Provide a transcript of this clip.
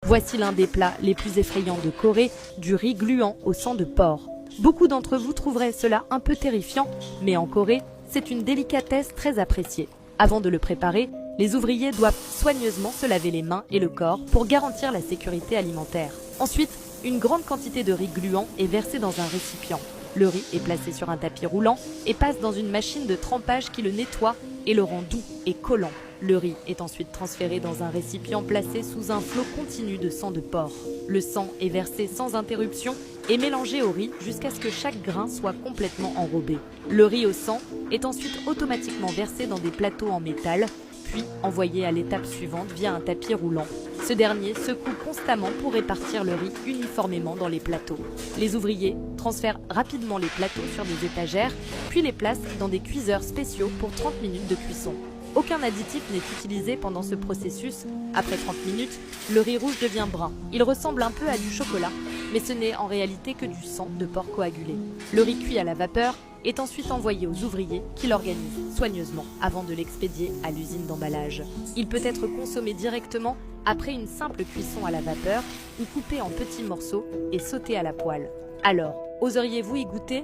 Voici l'un des plats les plus effrayants de Corée, du riz gluant au sang de porc. Beaucoup d'entre vous trouveraient cela un peu terrifiant, mais en Corée, c'est une délicatesse très appréciée. Avant de le préparer, les ouvriers doivent soigneusement se laver les mains et le corps pour garantir la sécurité alimentaire. Ensuite, une grande quantité de riz gluant est versée dans un récipient. Le riz est placé sur un tapis roulant et passe dans une machine de trempage qui le nettoie et le rend doux et collant. Le riz est ensuite transféré dans un récipient placé sous un flot continu de sang de porc. Le sang est versé sans interruption et mélangé au riz jusqu'à ce que chaque grain soit complètement enrobé. Le riz au sang est ensuite automatiquement versé dans des plateaux en métal, puis envoyé à l'étape suivante via un tapis roulant. Ce dernier secoue constamment pour répartir le riz uniformément dans les plateaux. Les ouvriers transfèrent rapidement les plateaux sur des étagères, puis les placent dans des cuiseurs spéciaux pour 30 minutes de cuisson. Aucun additif n'est utilisé pendant ce processus. Après 30 minutes, le riz rouge devient brun. Il ressemble un peu à du chocolat, mais ce n'est en réalité que du sang de porc coagulé. Le riz cuit à la vapeur est ensuite envoyé aux ouvriers qui l'organisent soigneusement avant de l'expédier à l'usine d'emballage. Il peut être consommé directement après une simple cuisson à la vapeur ou coupé en petits morceaux et sauté à la poêle. Alors, oseriez-vous y goûter ?